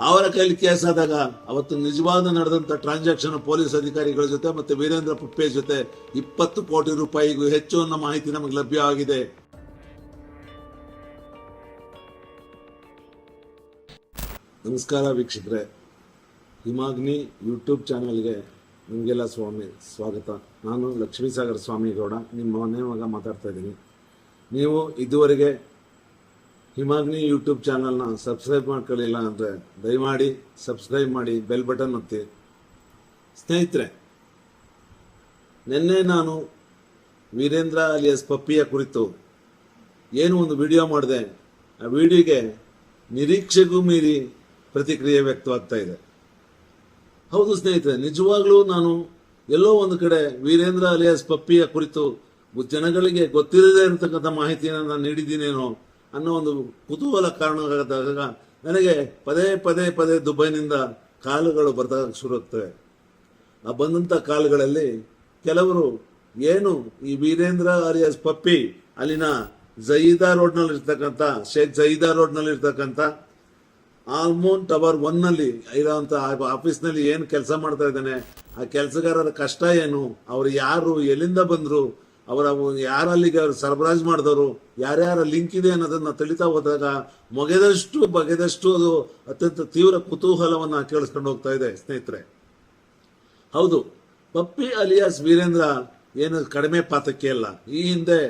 ಅವರ ಕೈಲಿ ಕೇಸ್ ಆದಾಗ ಅವತ್ತು ನಿಜವಾದ ನಡೆದಂತ ಟ್ರಾನ್ಸಾಕ್ಷನ್ ಪೊಲೀಸ್ ಅಧಿಕಾರಿಗಳ ಜೊತೆ ಮತ್ತೆ ವೀರೇಂದ್ರ ಪುಪ್ಪೆ ಜೊತೆ 20 ಕೋಟಿ ರೂಪಾಯಿಗೂ ಹೆಚ್ಚು ಅನ್ನೋ ಮಾಹಿತಿ ನಮಗೆ ಲಭ್ಯವಾಗಿದೆ. ನಮಸ್ಕಾರ ವೀಕ್ಷಕರೇ, ಹಿಮಾಗ್ನಿ ಯೂಟ್ಯೂಬ್ ಚಾನೆಲ್ಗೆ ನಿಮಗೆಲ್ಲ ಸ್ವಾಗತ. ನಾನು ಲಕ್ಷ್ಮೀಸಾಗರ ಸ್ವಾಮಿಗೌಡ, ನಿಮ್ಮ ಮನೆ ಮಗ ಮಾತಾಡ್ತಾ ಇದ್ದೀನಿ. ನೀವು ಇದುವರೆಗೆ ಹಿಮಾಗ್ನಿ ಯೂಟ್ಯೂಬ್ ಚಾನಲ್ನ ಸಬ್ಸ್ಕ್ರೈಬ್ ಮಾಡ್ಕೊಳ್ಳಿಲ್ಲ ಅಂದರೆ ದಯಮಾಡಿ ಸಬ್ಸ್ಕ್ರೈಬ್ ಮಾಡಿ, ಬೆಲ್ ಬಟನ್ ಒತ್ತಿ. ಸ್ನೇಹಿತರೆ, ನಿನ್ನೆ ನಾನು ವೀರೇಂದ್ರ ಅಲಿಯಾಸ್ ಪಪ್ಪಿಯ ಕುರಿತು ಏನು ಒಂದು ವಿಡಿಯೋ ಮಾಡಿದೆ. ಆ ವಿಡಿಯೋಗೆ ನಿರೀಕ್ಷೆಗೂ ಮೀರಿ ಪ್ರತಿಕ್ರಿಯೆ ವ್ಯಕ್ತವಾಗ್ತಾ ಇದೆ. ಹೌದು ಸ್ನೇಹಿತರೆ, ನಿಜವಾಗ್ಲೂ ನಾನು ಎಲ್ಲೋ ಒಂದು ಕಡೆ ವೀರೇಂದ್ರ ಅಲಿಯಾಸ್ ಪಪ್ಪಿಯ ಕುರಿತು ಜನಗಳಿಗೆ ಗೊತ್ತಿರದೇ ಇರತಕ್ಕಂಥ ಮಾಹಿತಿಯನ್ನು ನಾನು ನೀಡಿದ್ದೀನೇನೋ ಅನ್ನೋ ಒಂದು ಕುತೂಹಲ ಕಾರಣವಾದಾಗ ನನಗೆ ಪದೇ ಪದೇ ಪದೇ ದುಬೈನಿಂದ ಕಾಲುಗಳು ಬರ್ದಾಗ ಶುರು ಆಗ್ತವೆ. ಆ ಬಂದಂಥ ಕಾಲುಗಳಲ್ಲಿ ಕೆಲವರು ಏನು ಈ ವೀರೇಂದ್ರ ಅಲಿಯಾಸ್ ಪಪ್ಪಿ ಅಲ್ಲಿನ ಜಯೀದಾ ರೋಡ್ನಲ್ಲಿ ಇರ್ತಕ್ಕಂಥ ಶೇಖ್ ಜಯೀದಾ ರೋಡ್ನಲ್ಲಿ ಇರ್ತಕ್ಕಂಥ ಆಲ್ಮೋನ್ ಟವರ್ 1 ನಲ್ಲಿ ಇರೋಂಥ ಆಫೀಸ್ನಲ್ಲಿ ಏನು ಕೆಲಸ ಮಾಡ್ತಾ ಇದ್ದಾನೆ, ಆ ಕೆಲಸಗಾರರ ಕಷ್ಟ ಏನು, ಅವರು ಯಾರು, ಎಲ್ಲಿಂದ ಬಂದರು, ಅವರ ಯಾರಲ್ಲಿಗೆ ಅವರು ಸರಬರಾಜು ಮಾಡಿದವರು, ಯಾರ್ಯಾರ ಲಿಂಕ್ ಇದೆ ಅನ್ನೋದನ್ನ ತಿಳಿತಾ ಹೋದಾಗ ಬಗೆದಷ್ಟು ಅದು ಅತ್ಯಂತ ತೀವ್ರ ಕುತೂಹಲವನ್ನು ಕೇಳಿಸ್ಕೊಂಡು ಹೋಗ್ತಾ ಇದೆ. ಸ್ನೇಹಿತರೆ, ಹೌದು, ಪಪ್ಪಿ ಅಲಿಯಾಸ್ ವೀರೇಂದ್ರ ಏನು ಕಡಿಮೆ ಪಾತಕ್ಕೆ ಅಲ್ಲ. ಈ ಹಿಂದೆ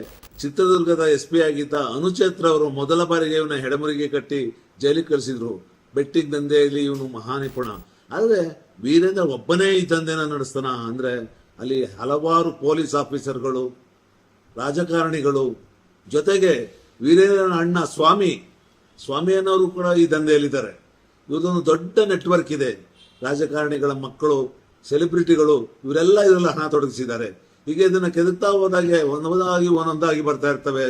ಚಿತ್ರದುರ್ಗದ SP ಆಗಿದ್ದ ಅನುಚೇತ್ರ ಅವರು ಮೊದಲ ಬಾರಿಗೆ ಇವನ ಹೆಡಮರಿಗೆ ಕಟ್ಟಿ ಜೈಲಿಗೆ ಕಳಿಸಿದ್ರು. ಬೆಟ್ಟಿಂಗ್ ದಂಧೆಯಲ್ಲಿ ಇವನು ಮಹಾನಿಪುಣ. ಆದರೆ ವೀರೇಂದ್ರ ಒಬ್ಬನೇ ಈ ದಂಧೆನ ನಡೆಸ್ತಾನ ಅಂದ್ರೆ ಅಲ್ಲಿ ಹಲವಾರು ಪೊಲೀಸ್ ಆಫೀಸರ್ಗಳು, ರಾಜಕಾರಣಿಗಳು, ಜೊತೆಗೆ ವೀರೇಂದ್ರನ ಅಣ್ಣ ಸ್ವಾಮಿ ಅನ್ನೋರು ಕೂಡ ಈ ದಂಧೆಯಲ್ಲಿದ್ದಾರೆ. ಇವರದೊಂದು ದೊಡ್ಡ ನೆಟ್ವರ್ಕ್ ಇದೆ. ರಾಜಕಾರಣಿಗಳ ಮಕ್ಕಳು, ಸೆಲೆಬ್ರಿಟಿಗಳು, ಇವರೆಲ್ಲ ಇದರಲ್ಲಿ ಹಣ ತೊಡಗಿಸಿದ್ದಾರೆ. ಹೀಗೆ ಇದನ್ನ ಕೆದಕ್ತಾ ಹೋದಾಗೆ ಒಂದೊಂದಾಗಿ ಬರ್ತಾ ಇರ್ತವೆ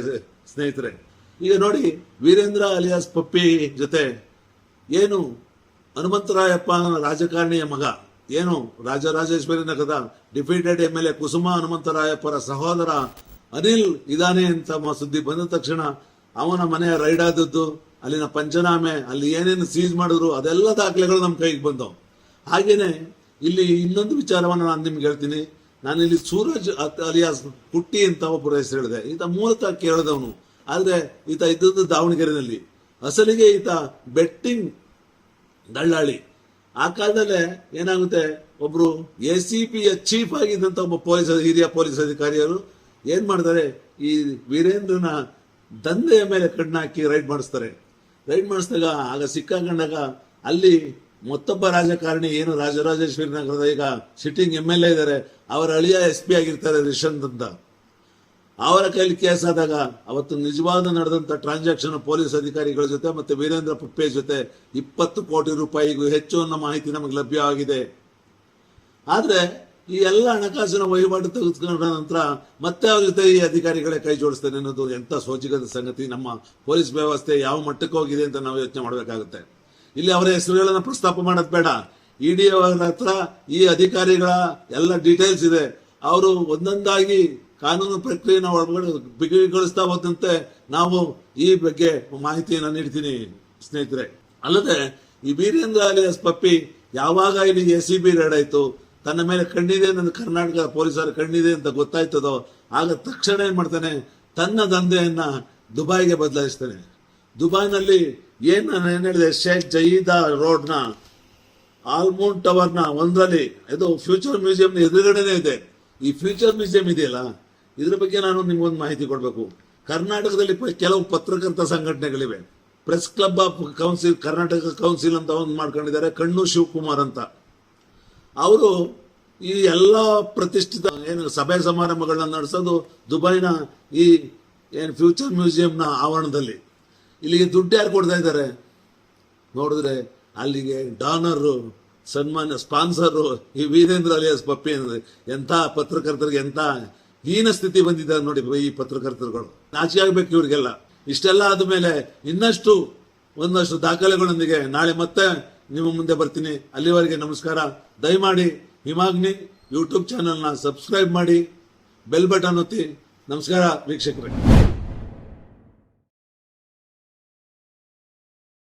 ಸ್ನೇಹಿತರೆ. ಈಗ ನೋಡಿ, ವೀರೇಂದ್ರ ಅಲಿಯಾಸ್ ಪಪ್ಪಿ ಜೊತೆ ಏನು ಹನುಮಂತರಾಯಪ್ಪ ರಾಜಕಾರಣಿಯ ಮಗ, ಏನು ರಾಜರಾಜೇಶ್ವರಿ ನಗರದ ಡಿಫೀಟೆಡ್ MLA ಕುಸುಮ ಹನುಮಂತರಾಯಪ್ಪರ ಸಹೋದರ ಅನಿಲ್ ಇದಾನೆ ಅಂತ ಸುದ್ದಿ ಬಂದ ತಕ್ಷಣ ಅವನ ಮನೆಯ ರೈಡ್ ಆದದ್ದು, ಅಲ್ಲಿನ ಪಂಚನಾಮೆ, ಅಲ್ಲಿ ಏನೇನು ಸೀಜ್ ಮಾಡಿದ್ರು ಅದೆಲ್ಲ ದಾಖಲೆಗಳು ನಮ್ಮ ಕೈಗೆ ಬಂದವು. ಹಾಗೇನೆ ಇಲ್ಲಿ ಇನ್ನೊಂದು ವಿಚಾರವನ್ನು ನಾನು ನಿಮ್ಗೆ ಹೇಳ್ತೀನಿ. ನಾನು ಇಲ್ಲಿ ಸೂರಜ್ ಅಲಿಯಾಸ್ ಪುಟ್ಟಿ ಅಂತ ಒಬ್ಬರ ಹೆಸರು ಹೇಳಿದೆ. ಈತ ಮೂಲತಃ ಕೇಳಿದವನು, ಆದ್ರೆ ಈತ ಇದ್ದದ್ದು ದಾವಣಗೆರೆಯಲ್ಲಿ. ಅಸಲಿಗೆ ಈತ ಬೆಟ್ಟಿಂಗ್ ದಳ್ಳಾಳಿ. ಆ ಕಾಲದಲ್ಲೇ ಏನಾಗುತ್ತೆ, ಒಬ್ರು ACP ಚೀಫ್ ಆಗಿದ್ದಂತ ಒಬ್ಬ ಹಿರಿಯ ಪೊಲೀಸ್ ಅಧಿಕಾರಿಯರು ಏನ್ ಮಾಡ್ತಾರೆ, ಈ ವೀರೇಂದ್ರನ ದಂಧೆಯ ಮೇಲೆ ಕಣ್ಣಾಕಿ ರೈಡ್ ಮಾಡಿಸಿದಾಗ ಆಗ ಸಿಕ್ಕಾಕೊಂಡಾಗ ಅಲ್ಲಿ ಮತ್ತೊಬ್ಬ ರಾಜಕಾರಣಿ, ಏನು ರಾಜರಾಜೇಶ್ವರಿ ನಗರದ ಈಗ ಸಿಟ್ಟಿಂಗ್ MLA ಇದ್ದಾರೆ, ಅವರ ಅಳಿಯ SP ಆಗಿರ್ತಾರೆ ರಿಷಂತ್ ಅಂತ. ಅವರ ಕೈಲಿ ಕೇಸ್ ಆದಾಗ ಅವತ್ತು ನಿಜವಾದ ನಡೆದಂತ ಟ್ರಾನ್ಸಾಕ್ಷನ್ ಪೊಲೀಸ್ ಅಧಿಕಾರಿಗಳ ಜೊತೆ ಮತ್ತೆ ವೀರೇಂದ್ರ ಪುಪ್ಪೆ ಜೊತೆ 20 ಕೋಟಿ ರೂಪಾಯಿಗೂ ಹೆಚ್ಚು ಅನ್ನೋ ಮಾಹಿತಿ ನಮಗೆ ಲಭ್ಯವಾಗಿದೆ. ಆದ್ರೆ ಈ ಎಲ್ಲ ಹಣಕಾಸಿನ ವಹಿವಾಟು ತೆಗೆದುಕೊಂಡ ನಂತರ ಮತ್ತೆ ಅವ್ರ ಜೊತೆ ಈ ಅಧಿಕಾರಿಗಳೇ ಕೈ ಜೋಡಿಸ್ತಾರೆ ಅನ್ನೋದು ಎಂತ ಸೋಜಿಗದ ಸಂಗತಿ. ನಮ್ಮ ಪೊಲೀಸ್ ವ್ಯವಸ್ಥೆ ಯಾವ ಮಟ್ಟಕ್ಕೆ ಹೋಗಿದೆ ಅಂತ ನಾವು ಯೋಚನೆ ಮಾಡಬೇಕಾಗುತ್ತೆ. ಇಲ್ಲಿ ಅವರ ಹೆಸರುಗಳನ್ನ ಪ್ರಸ್ತಾಪ ಮಾಡೋದು ಬೇಡ. ED ಅವರ ಹತ್ರ ಈ ಅಧಿಕಾರಿಗಳ ಎಲ್ಲ ಡೀಟೇಲ್ಸ್ ಇದೆ. ಅವರು ಒಂದೊಂದಾಗಿ ಕಾನೂನು ಪ್ರಕ್ರಿಯೆನ ಒಳಗಡೆ ಬಿಗಿಗೊಳಿಸ್ತಾ ಹೋದಂತೆ ನಾವು ಈ ಬಗ್ಗೆ ಮಾಹಿತಿಯನ್ನು ನೀಡ್ತೀನಿ ಸ್ನೇಹಿತರೆ. ಅಲ್ಲದೆ ಈ ವೀರೇಂದ್ರ ಅಲಿಯಾಸ್ ಪಪ್ಪಿ ಯಾವಾಗ ಇಲ್ಲಿ ACB ರೇಡ್ ಆಯ್ತು, ತನ್ನ ಮೇಲೆ ಕಣ್ಣಿದೆ, ಕರ್ನಾಟಕ ಪೊಲೀಸರ ಕಣ್ಣಿದೆ ಅಂತ ಗೊತ್ತಾಯ್ತದೋ ಆಗ ತಕ್ಷಣ ಏನ್ ಮಾಡ್ತಾನೆ, ತನ್ನ ದಂಧೆಯನ್ನ ದುಬೈಗೆ ಬದಲಾಯಿಸ್ತಾನೆ. ದುಬೈನಲ್ಲಿ ನಾನು ಏನ್ ಹೇಳಿದೆ, ಶೇಖ್ ಜಯೀದಾ ರೋಡ್ನ ಆಲ್ಮೋನ್ ಟವರ್ನ 1ರಲ್ಲಿ ಇದು ಫ್ಯೂಚರ್ ಮ್ಯೂಸಿಯಂ ಎದುರುಗಡೆನೆ ಇದೆ. ಈ ಫ್ಯೂಚರ್ ಮ್ಯೂಸಿಯಂ ಇದೆಯಲ್ಲ, ಇದ್ರ ಬಗ್ಗೆ ನಾನು ನಿಮ್ಗೊಂದು ಮಾಹಿತಿ ಕೊಡಬೇಕು. ಕರ್ನಾಟಕದಲ್ಲಿ ಕೆಲವು ಪತ್ರಕರ್ತ ಸಂಘಟನೆಗಳಿವೆ. Press club of council, Karnataka council ಅಂತ ಒಂದು ಮಾಡ್ಕೊಂಡಿದ್ದಾರೆ, ಕಣ್ಣು ಶಿವಕುಮಾರ್ ಅಂತ. ಅವರು ಈ ಎಲ್ಲ ಪ್ರತಿಷ್ಠಿತ ಏನು ಸಭೆ ಸಮಾರಂಭಗಳನ್ನ ನಡೆಸೋದು ದುಬೈನ ಈ ಏನು ಫ್ಯೂಚರ್ ಮ್ಯೂಸಿಯಂನ ಆವರಣದಲ್ಲಿ. ಇಲ್ಲಿಗೆ ದುಡ್ಡು ಯಾರು ಕೊಡ್ತಾ ಇದ್ದಾರೆ ನೋಡಿದ್ರೆ, ಅಲ್ಲಿಗೆ ಡಾನರು, ಸನ್ಮಾನ್ಯ ಸ್ಪಾನ್ಸರು ಈ ವೀರೇಂದ್ರ ಅಲಿಯಾಸ್ ಪಪ್ಪಿ. ಅಂದ್ರೆ ಎಂಥ ಪತ್ರಕರ್ತರಿಗೆ ಎಂಥ ಹೀನ ಸ್ಥಿತಿ ಬಂದಿದ್ದಾರೆ ನೋಡಿ ಈ ಪತ್ರಕರ್ತರುಗಳು. ನಾಚಿಕೆ ಆಗ್ಬೇಕು ಇವ್ರಿಗೆಲ್ಲ. ಇಷ್ಟೆಲ್ಲ ಆದ್ಮೇಲೆ ಒಂದಷ್ಟು ದಾಖಲೆಗಳೊಂದಿಗೆ ನಾಳೆ ಮತ್ತೆ ನಿಮ್ಮ ಮುಂದೆ ಬರ್ತೀನಿ. ಅಲ್ಲಿವರೆಗೆ ನಮಸ್ಕಾರ. ದಯಮಾಡಿ ಹಿಮಾಗ್ನಿ ಯೂಟ್ಯೂಬ್ ಚಾನೆಲ್ನ ಸಬ್ಸ್ಕ್ರೈಬ್ ಮಾಡಿ, ಬೆಲ್ ಬಟನ್ ಒತ್ತಿ. ನಮಸ್ಕಾರ ವೀಕ್ಷಕರೇ.